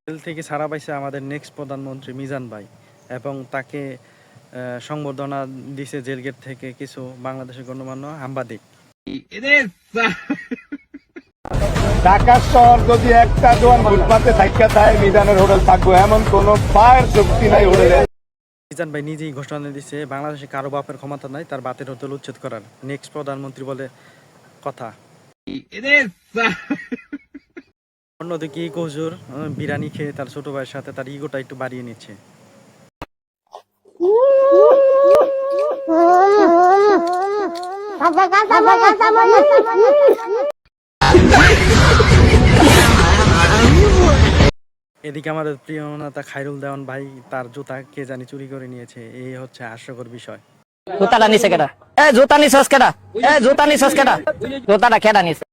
Jail থেকে ছাড়া পাইছে আমাদের নেক্সট প্রধানমন্ত্রী মিজান ভাই, এবং তাকে সংবর্ধনা দিছে জেল গেট থেকে কিছু বাংলাদেশের গণ্যমান্য সাংবাদিক। ঢাকা শহর যদি একটা দোকান ফুটপাতে থাকা থাকে মিজানের হোটেল থাকবো, এমন কোন পায়ের শক্তি নাই হোটেলে। মিজান ভাই নিজেই ঘোষণা দিচ্ছে বাংলাদেশে কারো বাপের ক্ষমতা নাই তার বাতের হোটেল উচ্ছেদ করার। নেক্সট প্রধানমন্ত্রী বলে কথা। অন্যদিকে ইকো হুজুর বিরিয়ানি খেয়ে তার ছোট ভাইয়ের সাথে তার ইগোটা একটু বাড়িয়ে নিচ্ছে। এদিকে আমাদের প্রিয় নেতা খায়রুল দেওয়ান ভাই তার জুতা কে জানি চুরি করে নিয়েছে। এই হচ্ছে হাস্যকর বিষয়। জুতাটা নিছে কেডা? জুতা নিছস কেডা? জুতা নিছস কেডা? জুতাটা কেডা নিছে?